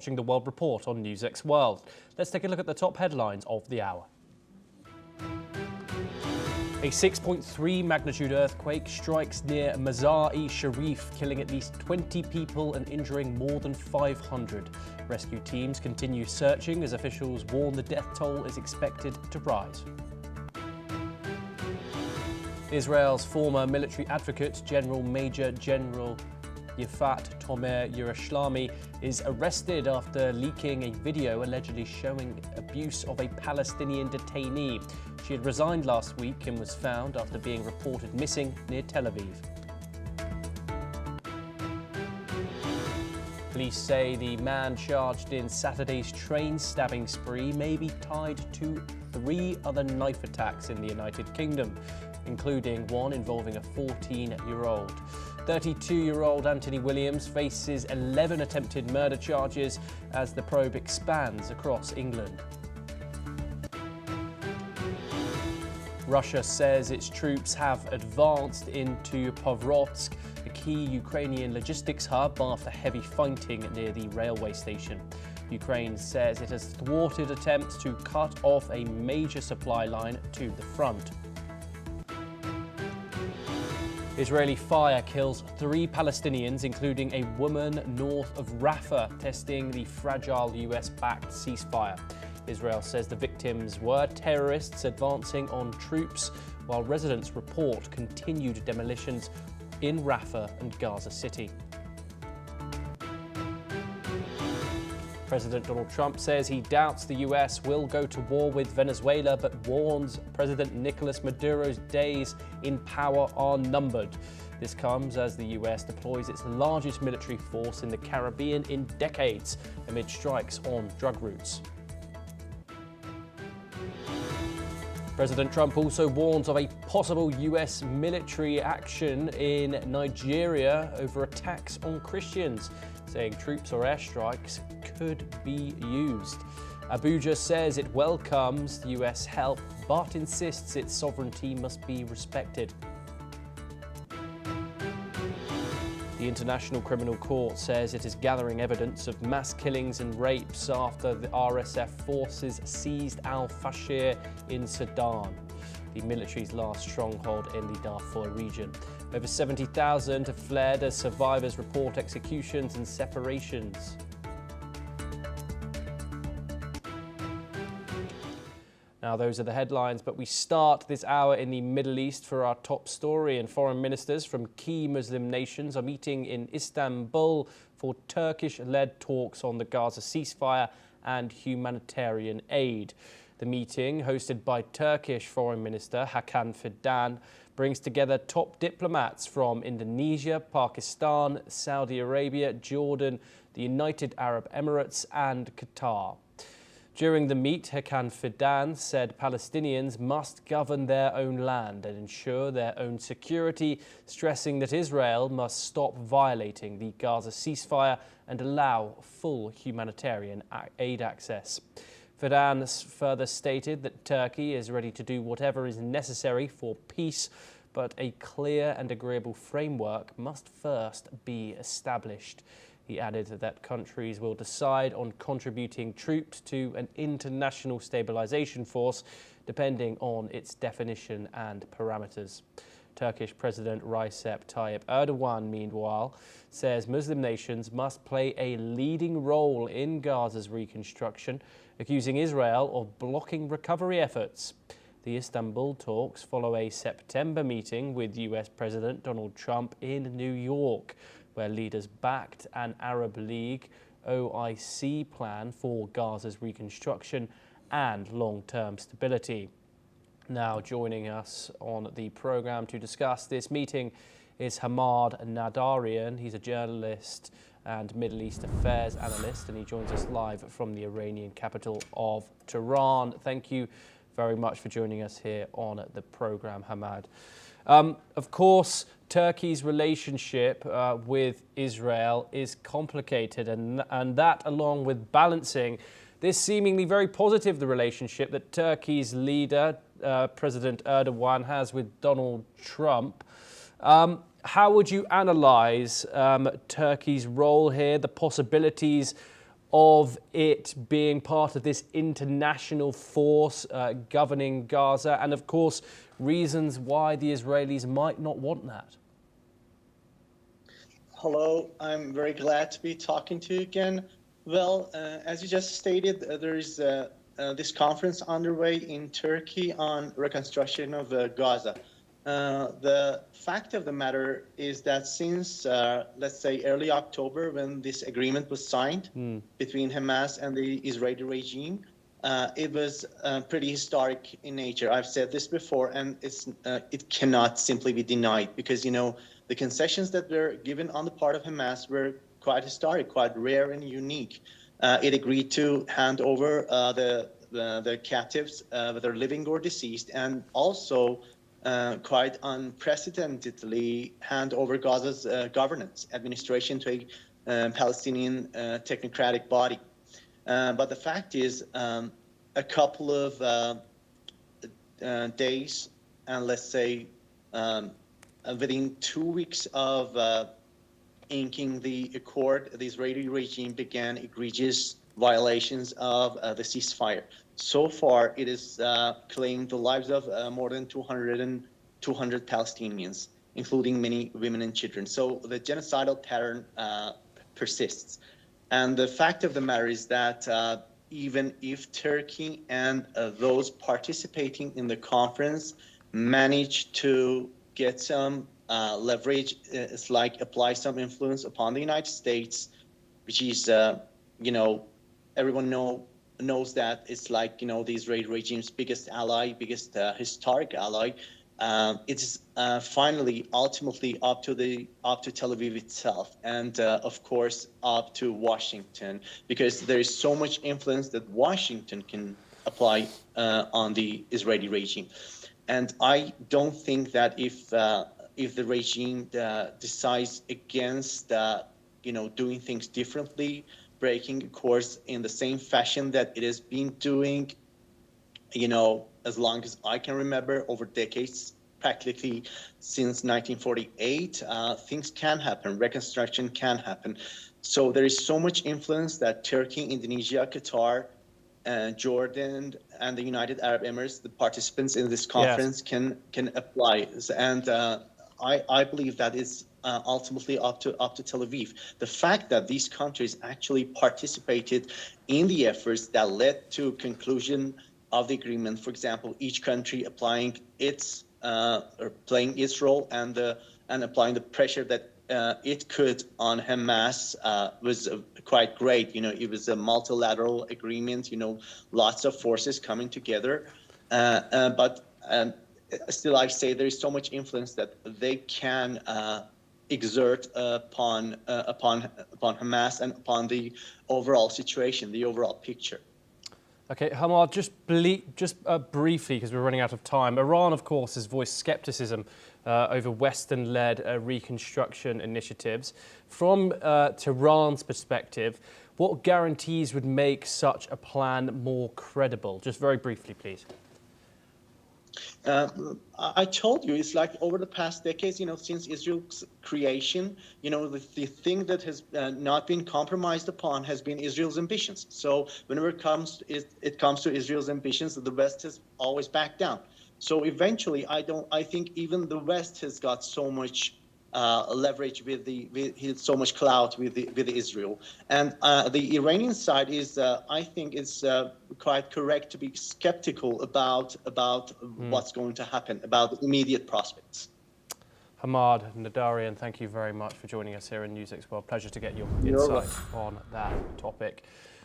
Watching the World Report on NewsX World. Let's take a look at the top headlines of the hour. A 6.3 magnitude earthquake strikes near Mazar-e-Sharif, killing at least 20 people and injuring more than 500. Rescue teams continue searching as officials warn the death toll is expected to rise. Israel's former military advocate, Major General Yifat Tomer Yerushalmi, is arrested after leaking a video allegedly showing abuse of a Palestinian detainee. She had resigned last week and was found after being reported missing near Tel Aviv. Police say the man charged in Saturday's train stabbing spree may be tied to 3 other knife attacks in the United Kingdom, including one involving a 14-year-old. 32-year-old Anthony Williams faces 11 attempted murder charges as the probe expands across England. Russia says its troops have advanced into Pokrovsk, a key Ukrainian logistics hub, after heavy fighting near the railway station. Ukraine says it has thwarted attempts to cut off a major supply line to the front. Israeli fire kills 3 Palestinians, including a woman north of Rafah, testing the fragile US-backed ceasefire. Israel says the victims were terrorists advancing on troops, while residents report continued demolitions in Rafah and Gaza City. President Donald Trump says he doubts the US will go to war with Venezuela, but warns President Nicolas Maduro's days in power are numbered. This comes as the US deploys its largest military force in the Caribbean in decades amid strikes on drug routes. President Trump also warns of a possible US military action in Nigeria over attacks on Christians, saying troops or airstrikes could be used. Abuja says it welcomes US help, but insists its sovereignty must be respected. The International Criminal Court says it is gathering evidence of mass killings and rapes after the RSF forces seized al-Fashir in Sudan, the military's last stronghold in the Darfur region. Over 70,000 have fled as survivors report executions and separations. Now, those are the headlines, but we start this hour in the Middle East for our top story. And foreign ministers from key Muslim nations are meeting in Istanbul for Turkish-led talks on the Gaza ceasefire and humanitarian aid. The meeting, hosted by Turkish Foreign Minister Hakan Fidan, brings together top diplomats from Indonesia, Pakistan, Saudi Arabia, Jordan, the United Arab Emirates and Qatar. During the meet, Hakan Fidan said Palestinians must govern their own land and ensure their own security, stressing that Israel must stop violating the Gaza ceasefire and allow full humanitarian aid access. Fidan further stated that Turkey is ready to do whatever is necessary for peace, but a clear and agreeable framework must first be established. He added that countries will decide on contributing troops to an international stabilization force, depending on its definition and parameters. Turkish President Recep Tayyip Erdogan, meanwhile, says Muslim nations must play a leading role in Gaza's reconstruction, accusing Israel of blocking recovery efforts. The Istanbul talks follow a September meeting with US President Donald Trump in New York, where leaders backed an Arab League OIC plan for Gaza's reconstruction and long-term stability. Now, joining us on the programme to discuss this meeting is Hamad Nadarian. He's a journalist and Middle East affairs analyst, and he joins us live from the Iranian capital of Tehran. Thank you very much for joining us here on the programme, Hamad. Of course, Turkey's relationship with Israel is complicated, and that, along with balancing this seemingly very positive the relationship that Turkey's leader, President Erdogan, has with Donald Trump. How would you analyse Turkey's role here, the possibilities of it being part of this international force governing Gaza, and of course, reasons why the Israelis might not want that. Hello, I'm very glad to be talking to you again. Well, as you just stated, there is this conference underway in Turkey on reconstruction of Gaza. The fact of the matter is that since, let's say, early October, when this agreement was signed between Hamas and the Israeli regime, it was pretty historic in nature. I've said this before, and it cannot simply be denied because, you know, the concessions that were given on the part of Hamas were quite historic, quite rare and unique. It agreed to hand over the captives, whether living or deceased, and also quite unprecedentedly hand over Gaza's governance, administration to a Palestinian technocratic body. But the fact is, a couple of days, and let's say within 2 weeks of inking the accord, the Israeli regime began egregious violations of the ceasefire. So far, it has claimed the lives of more than 200 Palestinians, including many women and children. So the genocidal pattern persists. And the fact of the matter is that even if Turkey and those participating in the conference manage to get some leverage, it's like apply some influence upon the United States, which is, you know, everyone knows that it's like, you know, the Israeli regime's biggest ally, biggest historic ally. It's finally, ultimately, up to Tel Aviv itself, and of course up to Washington, because there is so much influence that Washington can apply on the Israeli regime. And I don't think that if the regime decides against, you know, doing things differently, breaking course in the same fashion that it has been doing, you know, as long as I can remember, over decades, practically since 1948, things can happen, reconstruction can happen. So there is so much influence that Turkey, Indonesia, Qatar, Jordan, and the United Arab Emirates, the participants in this conference, can apply. And I believe that it's ultimately up to Tel Aviv. The fact that these countries actually participated in the efforts that led to conclusion of the agreement, for example, each country applying its or playing its role and applying the pressure that it could on Hamas was quite great. You know, it was a multilateral agreement. You know, lots of forces coming together, but still, I say there is so much influence that they can exert upon Hamas and upon the overall situation, the overall picture. Okay, Hamad, just briefly, because we're running out of time. Iran, of course, has voiced scepticism over Western-led reconstruction initiatives. From Tehran's perspective, what guarantees would make such a plan more credible? Just very briefly, please. I told you, it's like over the past decades, you know, since Israel's creation, you know, the thing that has not been compromised upon has been Israel's ambitions. So whenever it comes to Israel's ambitions, the West has always backed down. So eventually, I think even the West has got so much leverage with so much clout with Israel, and the Iranian side is, I think, it's quite correct to be skeptical about what's going to happen, about the immediate prospects. Hamad Nadarian, thank you very much for joining us here in NewsX World. Pleasure to get your insight on that topic.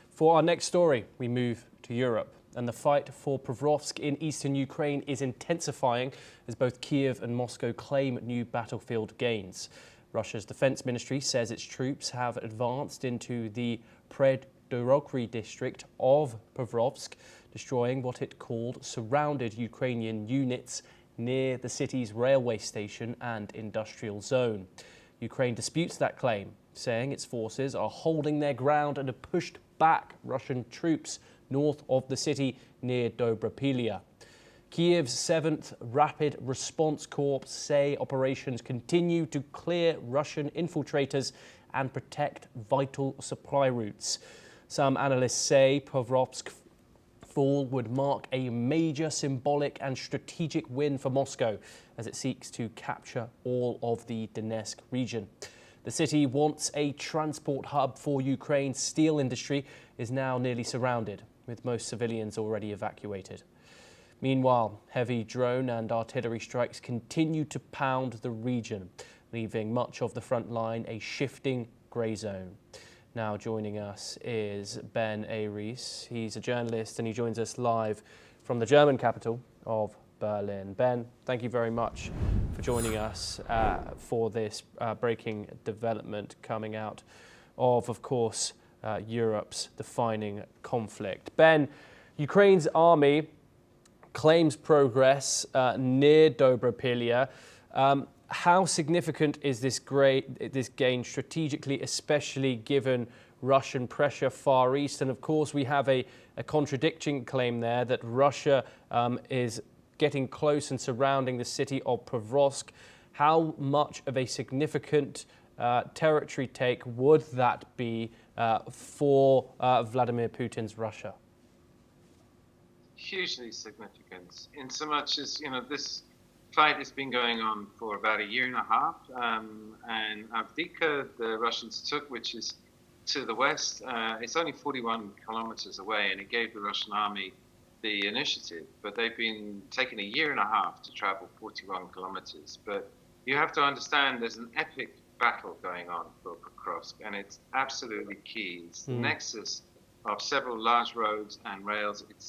For our next story, we move to Europe. And the fight for Pokrovsk in eastern Ukraine is intensifying as both Kiev and Moscow claim new battlefield gains. Russia's defense ministry says its troops have advanced into the Peterborough district of Pokrovsk, destroying what it called surrounded Ukrainian units near the city's railway station and industrial zone. Ukraine disputes that claim, saying its forces are holding their ground and have pushed back Russian troops north of the city near Dobropilya. Kiev's 7th Rapid Response Corps say operations continue to clear Russian infiltrators and protect vital supply routes. Some analysts say Pokrovsk fall would mark a major symbolic and strategic win for Moscow as it seeks to capture all of the Donetsk region. The city, once a transport hub for Ukraine's steel industry, is now nearly surrounded, with most civilians already evacuated. Meanwhile, heavy drone and artillery strikes continue to pound the region, leaving much of the front line a shifting grey zone. Now joining us is Ben Aries. He's a journalist and he joins us live from the German capital of Berlin. Ben, thank you very much for joining us for this breaking development coming out of course, Europe's defining conflict. Ben, Ukraine's army claims progress near Dobropilya. How significant is this gain strategically, especially given Russian pressure Far East? And of course, we have a contradicting claim there that Russia is getting close and surrounding the city of Pokrovsk. How much of a significant territory take would that be for Vladimir Putin's Russia? Hugely significant, in so much as, this fight has been going on for about a year and a half, and Avdiivka, the Russians took, which is to the west. It's only 41 kilometers away, and it gave the Russian army the initiative, but they've been taking a year and a half to travel 41 kilometers. But you have to understand there's an epic battle going on for Pokrovsk, and it's absolutely key. It's the nexus of several large roads and rails. It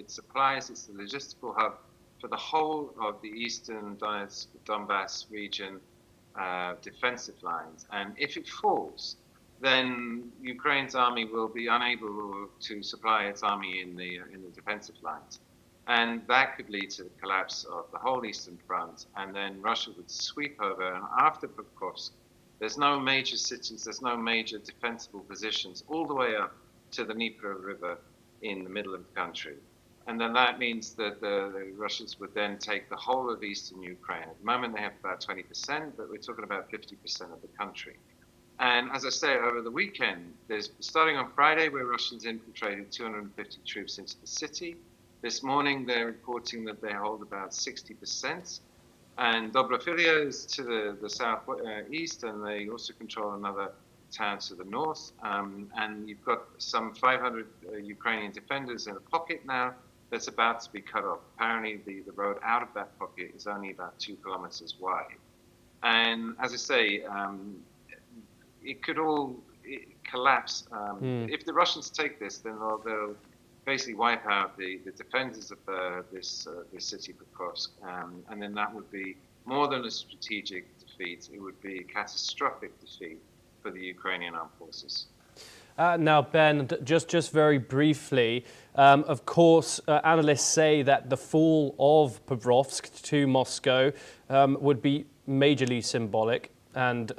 supplies, it's the logistical hub for the whole of the eastern Donbass region defensive lines. And if it falls, then Ukraine's army will be unable to supply its army in the defensive lines. And that could lead to the collapse of the whole eastern front. And then Russia would sweep over. And after Pokrovsk, there's no major cities, there's no major defensible positions all the way up to the Dnieper River in the middle of the country. And then that means that the Russians would then take the whole of eastern Ukraine. At the moment, they have about 20%, but we're talking about 50% of the country. And as I say, over the weekend, starting on Friday, where Russians infiltrated 250 troops into the city. This morning, they're reporting that they hold about 60%. And Dobropilya is to the southeast, and they also control another town to the north. And you've got some 500 Ukrainian defenders in a pocket now that's about to be cut off. Apparently, the road out of that pocket is only about 2 kilometers wide. And as I say, it could all collapse. If the Russians take this, then they'll basically wipe out the defenders of this city, Pokrovsk. And then that would be more than a strategic defeat. It would be a catastrophic defeat for the Ukrainian armed forces. Now, Ben, just very briefly, of course, analysts say that the fall of Pokrovsk to Moscow would be majorly symbolic, and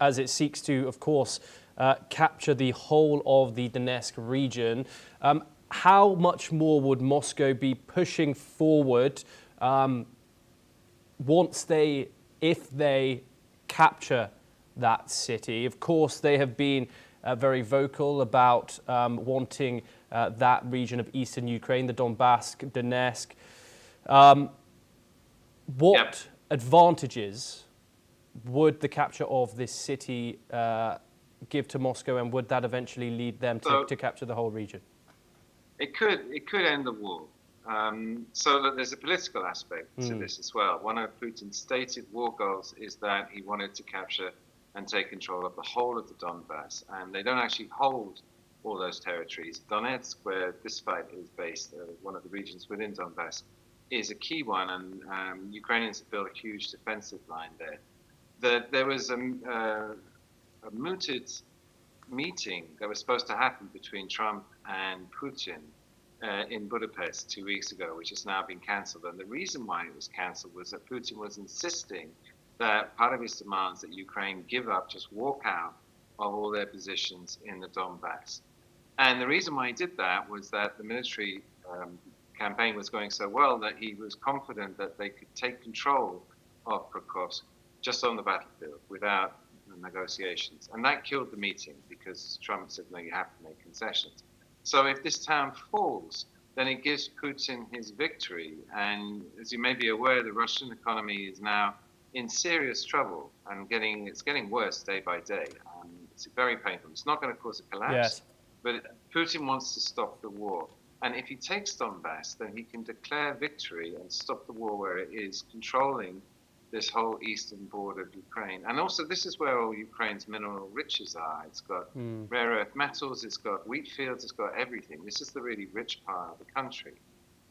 as it seeks to, of course, capture the whole of the Donetsk region. How much more would Moscow be pushing forward if they capture that city? Of course, they have been very vocal about wanting that region of eastern Ukraine, the Donetsk. What advantages would the capture of this city give to Moscow, and would that eventually lead them to capture the whole region? It could end the war. So that there's a political aspect to this as well. One of Putin's stated war goals is that he wanted to capture and take control of the whole of the Donbass. And they don't actually hold all those territories. Donetsk, where this fight is based, one of the regions within Donbass, is a key one, and Ukrainians have built a huge defensive line there. There was a mooted meeting that was supposed to happen between Trump and Putin in Budapest 2 weeks ago, which has now been cancelled. And the reason why it was cancelled was that Putin was insisting that part of his demands that Ukraine give up, just walk out of all their positions in the Donbass. And the reason why he did that was that the military campaign was going so well that he was confident that they could take control of Pokrovsk just on the battlefield without the negotiations. And that killed the meeting because Trump said, no, you have to make concessions. So if this town falls, then it gives Putin his victory. And as you may be aware, the Russian economy is now in serious trouble and it's getting worse day by day. It's very painful. It's not going to cause a collapse, Yes. but Putin wants to stop the war. And if he takes Donbass, then he can declare victory and stop the war where it is, controlling this whole eastern border of Ukraine. And also, this is where all Ukraine's mineral riches are. It's got rare earth metals, it's got wheat fields, it's got everything. This is the really rich part of the country.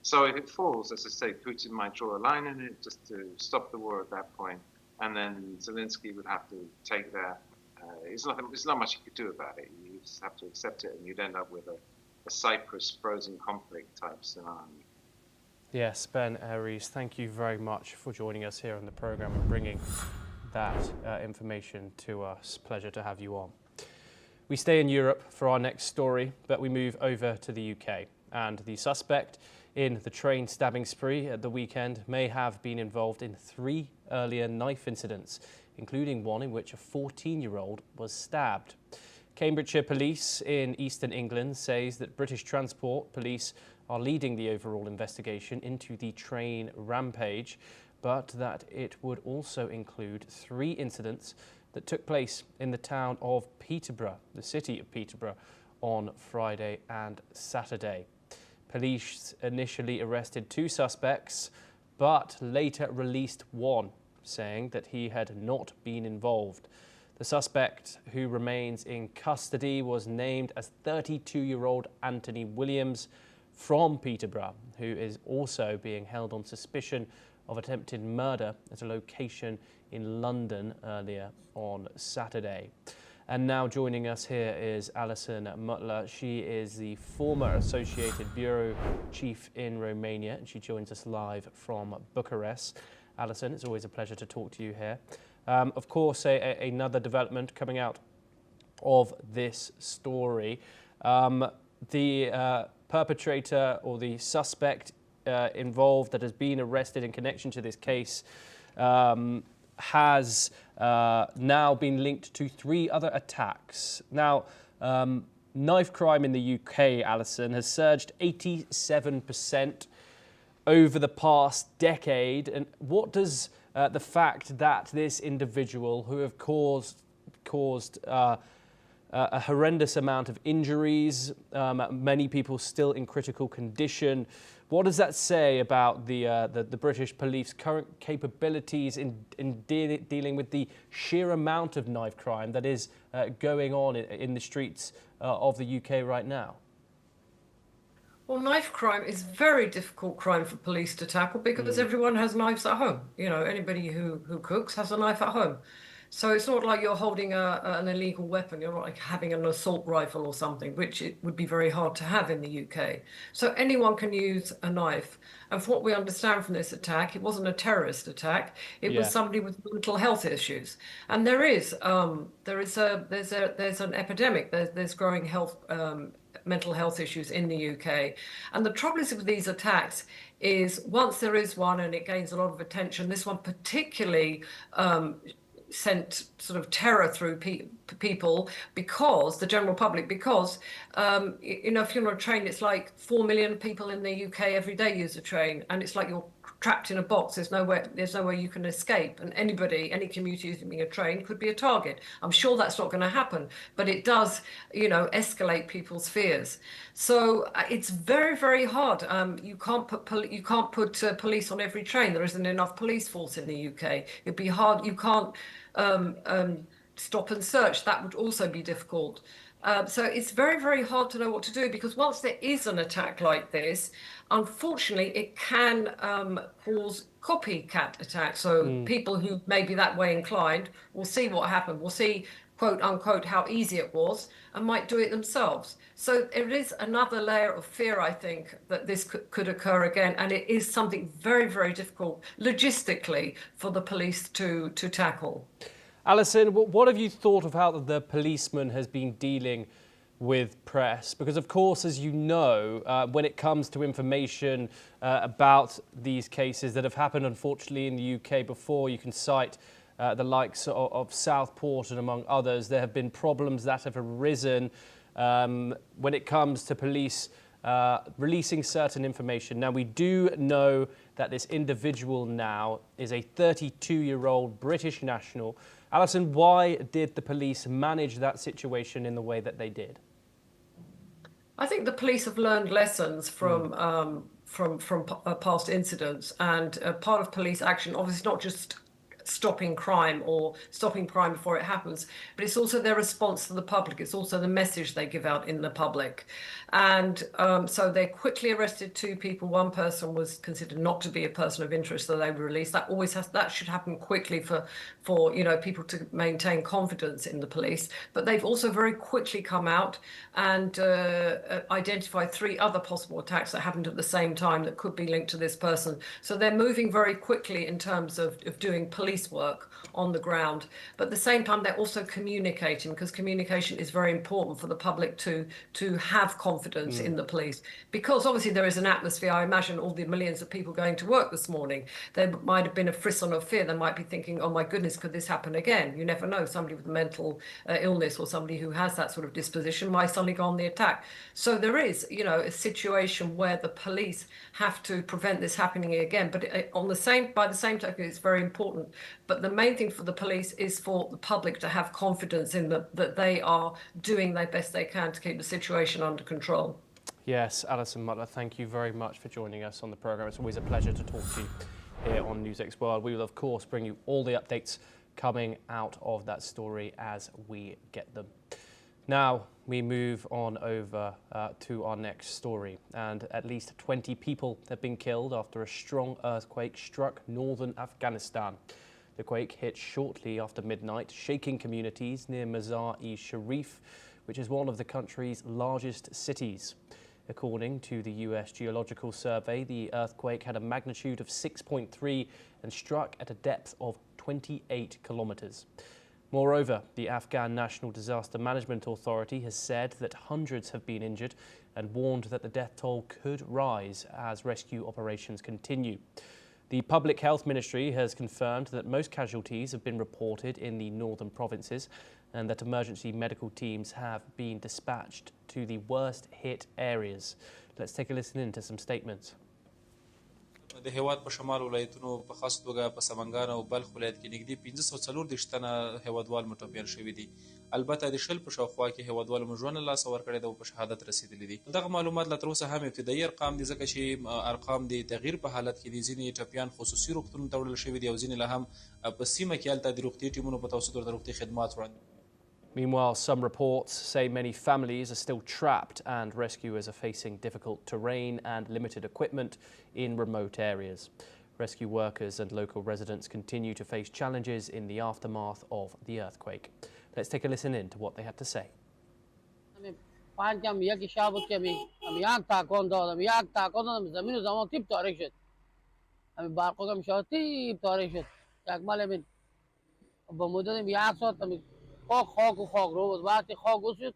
So if it falls, as I say, Putin might draw a line in it just to stop the war at that point, and then Zelensky would have to take that. There's not much you could do about it. You just have to accept it, and you'd end up with a Cyprus frozen conflict type scenario. Yes, Ben Aries, thank you very much for joining us here on the programme and bringing that information to us. Pleasure to have you on. We stay in Europe for our next story, but we move over to the UK. And the suspect in the train stabbing spree at the weekend may have been involved in 3 earlier knife incidents, including one in which a 14-year-old was stabbed. Cambridgeshire Police in eastern England says that British Transport Police are leading the overall investigation into the train rampage, but that it would also include 3 incidents that took place in the town of Peterborough, the city of Peterborough, on Friday and Saturday. Police initially arrested 2 suspects, but later released one, saying that he had not been involved. The suspect, who remains in custody, was named as 32-year-old Anthony Williams from Peterborough, who is also being held on suspicion of attempted murder at a location in London earlier on Saturday. And now joining us here is Alison Mutler. She is the former Associated Bureau Chief in Romania, and she joins us live from Bucharest. Alison, it's always a pleasure to talk to you here. Of course, another development coming out of this story. The perpetrator or the suspect involved that has been arrested in connection to this case has now been linked to 3 other attacks. Now, knife crime in the UK, Alison, has surged 87% over the past decade. And what does the fact that this individual, who have caused a horrendous amount of injuries, many people still in critical condition, what does that say about the British Police current capabilities in dealing with the sheer amount of knife crime that is going on in the streets of the UK right now? Well, knife crime is a very difficult crime for police to tackle because everyone has knives at home. You know, anybody who cooks has a knife at home. So it's not like you're holding an illegal weapon. You're not like having an assault rifle or something, which it would be very hard to have in the UK. So anyone can use a knife. And from what we understand from this attack, it wasn't a terrorist attack. It was somebody with mental health issues. And there's an epidemic. There's growing mental health issues in the UK. And the trouble is with these attacks is once there is one and it gains a lot of attention, this one particularly sent sort of terror through people, because the general public, because you know, if you're on a train, it's like 4 million people in the UK every day use a train, and it's like you're trapped in a box. There's nowhere you can escape, and any commuter using a train could be a target. I'm sure that's not going to happen, but it does, you know, escalate people's fears. So it's very, very hard. You can't put police on every train. There isn't enough police force in the UK. It'd be hard. You can't stop and search. That would also be difficult. So it's very, very hard to know what to do, because once there is an attack like this, unfortunately, it can cause copycat attacks. So people who may be that way inclined will see what happened, will see, quote unquote, how easy it was, and might do it themselves. So there is another layer of fear, I think, that this could occur again. And it is something very, very difficult logistically for the police to tackle. Alison, what have you thought of how the policeman has been dealing with press? Because, of course, as you know, when it comes to information about these cases that have happened, unfortunately, in the UK before, you can cite the likes of Southport and among others, there have been problems that have arisen when it comes to police releasing certain information. Now, we do know that this individual now is a 32-year-old British national. Alison, why did the police manage that situation in the way that they did? I think the police have learned lessons from past incidents, and part of police action, obviously, not just stopping crime or stopping crime before it happens, but it's also their response to the public. It's also the message they give out in the public. And so they quickly arrested 2 people. One person was considered not to be a person of interest, so they were released. That should happen quickly for people to maintain confidence in the police. But they've also very quickly come out and identified 3 other possible attacks that happened at the same time that could be linked to this person. So they're moving very quickly in terms of doing police work on the ground. But at the same time, they're also communicating, because communication is very important for the public to have confidence in the police. Because obviously there is an atmosphere. I imagine all the millions of people going to work this morning, there might have been a frisson of fear. They might be thinking, oh my goodness, could this happen again? You never know. Somebody with mental illness or somebody who has that sort of disposition might suddenly go on the attack. So there is, a situation where the police have to prevent this happening again. But by the same token, it's very important. But the main thing for the police is for the public to have confidence in that they are doing their best they can to keep the situation under control. Yes, Alison Butler, thank you very much for joining us on the programme. It's always a pleasure to talk to you here on NewsX World. We will, of course, bring you all the updates coming out of that story as we get them. Now, we move on over to our next story, and at least 20 people have been killed after a strong earthquake struck northern Afghanistan. The quake hit shortly after midnight, shaking communities near Mazar-e-Sharif, which is one of the country's largest cities. According to the US Geological Survey, the earthquake had a magnitude of 6.3 and struck at a depth of 28 kilometers. Moreover, the Afghan National Disaster Management Authority has said that hundreds have been injured and warned that the death toll could rise as rescue operations continue. The Public Health Ministry has confirmed that most casualties have been reported in the northern provinces and that emergency medical teams have been dispatched to the worst hit areas. Let's take a listen into some statements. د هیواد په شمال ولایتونو په خاص توګه په سمنګان او بلخ ولایت کې نږدې 1540 تنه هیوادوال مټپیان شوي دي. البته د شل په شاوخوا کې هیوادوالو مو ژوند له لاسه ورکړی دی او په شهادت رسېدلي دي. دغه معلومات لا تر اوسه هم ابتدایي ارقام دي، ځکه چې ارقام د تغییر په حالت کې دي. ځینې ټپیان خصوصي روغتونونو ته وړل شوي دي او ځینې لا هم په سیمه کې هلته د روغتي ټیمونو په توسط ورته روغتي خدمات وړاندې. Meanwhile, some reports say many families are still trapped and rescuers are facing difficult terrain and limited equipment in remote areas. Rescue workers and local residents continue to face challenges in the aftermath of the earthquake. Let's take a listen in to what they had to say. خاک و خاک رو بود وقتی خاک شد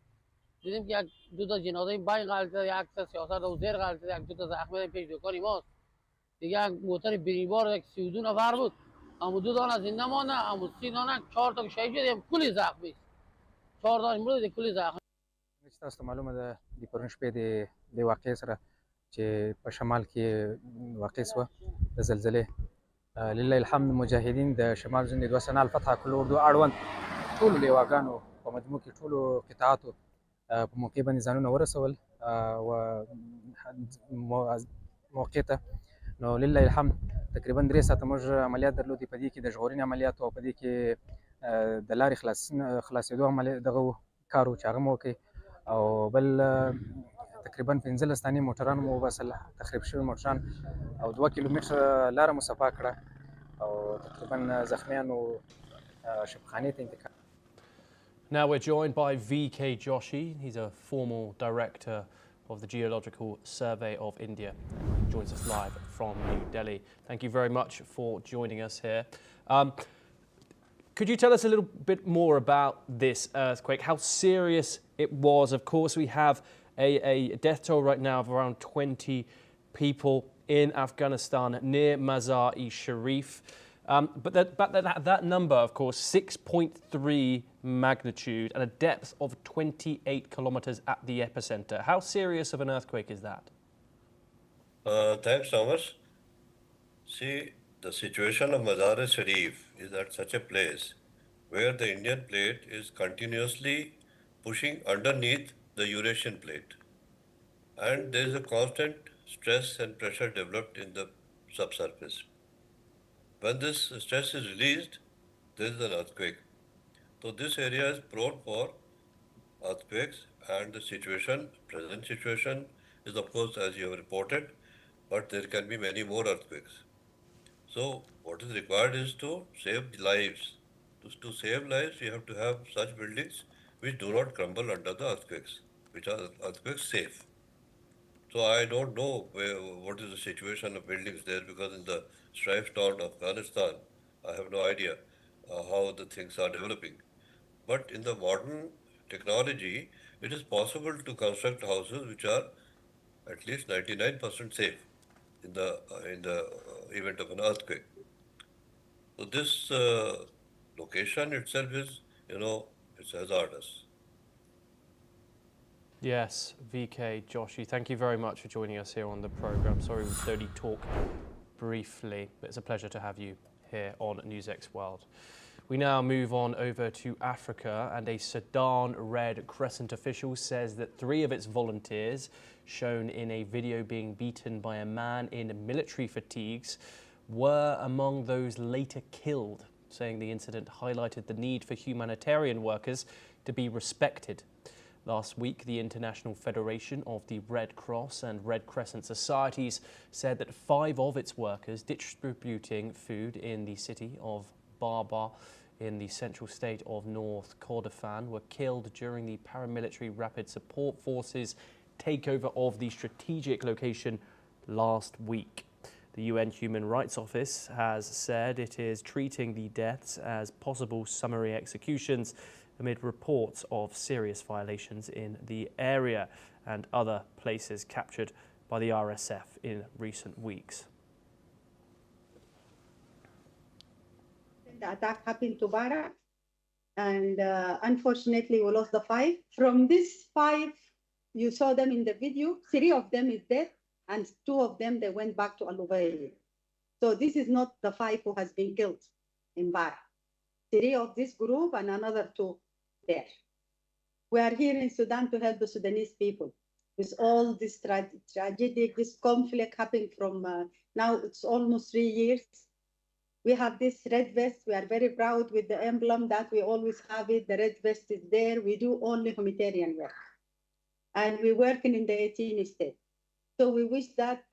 دیدیم که یک دو تا جنازه باین غلطه، یک تا سیاست و زیر غلطه، یک دو تا زخمی پیش دکانی ماست دیگه. یک موتر بریبار یک 32 نفر بود، اما 2 دانه زنده مانده، اما 30 دانه 4 تا شهید شدیم، کلی زخمی است. 4 تاش مرده کلی زخمی. تاسو ته معلومه ده د پرون شپې د واقعې سره چې په شمال کې واقع شوه د زلزلې. لله الحمد مجاهدین د شمال زند 2 سنه الفتح کل اردو اړوند ټولو لیواګانو په مجموع کې ټولو قطاعاتو په موقع باندې ځانونه ورسول و موقع ته. نو لله الحمد تقریبا 3 ساعته موږ عملیات درلودي، په دې کې د ژغورنې عملیات او په دې کې د لارې خلاصېدو عملیات دغه کار و چې هغه مو وکړ، او بل تقریبا 15 دانې موټران مو وباسل، تخریب شوي موټران، او 2 کیلومتره لاره مو صفا کړه او تقریبا زخمیانو شفاخانې ته انتقال. Now we're joined by VK Joshi. He's a former director of the Geological Survey of India. He joins us live from New Delhi. Thank you very much for joining us here. Could you tell us a little bit more about this earthquake, how serious it was? Of course, we have a death toll right now of around 20 people in Afghanistan near Mazar-e-Sharif. That number, of course, 6.3 magnitude and a depth of 28 kilometers at the epicenter. How serious of an earthquake is that? Thanks, Thomas. See, the situation of Mazar-e-Sharif is at such a place where the Indian plate is continuously pushing underneath the Eurasian plate. And there is a constant stress and pressure developed in the subsurface. When this stress is released, there is an earthquake. So this area is prone for earthquakes, and the present situation is, of course, as you have reported, but there can be many more earthquakes. So what is required is to save lives. To save lives, you have to have such buildings which do not crumble under the earthquakes, which are earthquake safe. So I don't know what is the situation of buildings there, because in the strife-torn Afghanistan, I have no idea how the things are developing. But in the modern technology, it is possible to construct houses which are at least 99% safe in the event of an earthquake. So this location itself is, it's hazardous. Yes, VK, Joshi, thank you very much for joining us here on the programme. Sorry we could only talk briefly, but it's a pleasure to have you here on NewsX World. We now move on over to Africa, and a Sudan Red Crescent official says that 3 of its volunteers, shown in a video being beaten by a man in military fatigues, were among those later killed, saying the incident highlighted the need for humanitarian workers to be respected. Last week, the International Federation of the Red Cross and Red Crescent Societies said that 5 of its workers distributing food in the city of Baba in the central state of North Kordofan were killed during the paramilitary Rapid Support Forces takeover of the strategic location last week. The UN Human Rights Office has said it is treating the deaths as possible summary executions amid reports of serious violations in the area and other places captured by the RSF in recent weeks. The attack happened to Bara, and unfortunately we lost the 5. From these 5, you saw them in the video, 3 of them is dead, and 2 of them, they went back to Al-Ubayy. So this is not the 5 who has been killed in Bara. 3 of this group and another 2 there. We are here in Sudan to help the Sudanese people with all this tragedy, this conflict happened from now it's almost 3 years. We have this red vest. We are very proud with the emblem that we always have it. The red vest is there. We do only humanitarian work. And we're working in the 18 states. So we wish that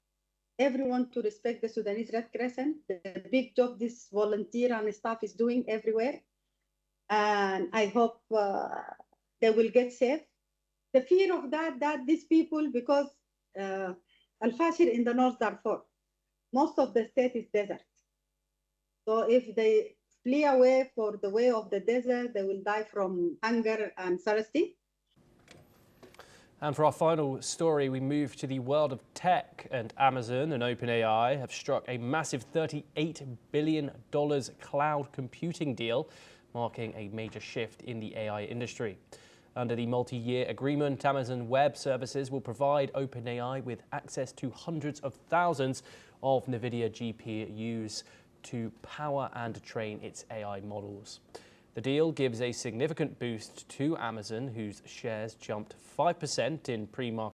everyone to respect the Sudanese Red Crescent, the big job this volunteer and staff is doing everywhere. And I hope they will get safe. The fear of that these people, because Al-Fashir in the North Darfur, most of the state is desert. So if they flee away for the way of the desert, they will die from hunger and thirsty. And for our final story, we move to the world of tech, and Amazon and OpenAI have struck a massive $38 billion cloud computing deal, marking a major shift in the AI industry. Under the multi-year agreement, Amazon Web Services will provide OpenAI with access to hundreds of thousands of NVIDIA GPUs to power and train its AI models. The deal gives a significant boost to Amazon, whose shares jumped 5% in pre-market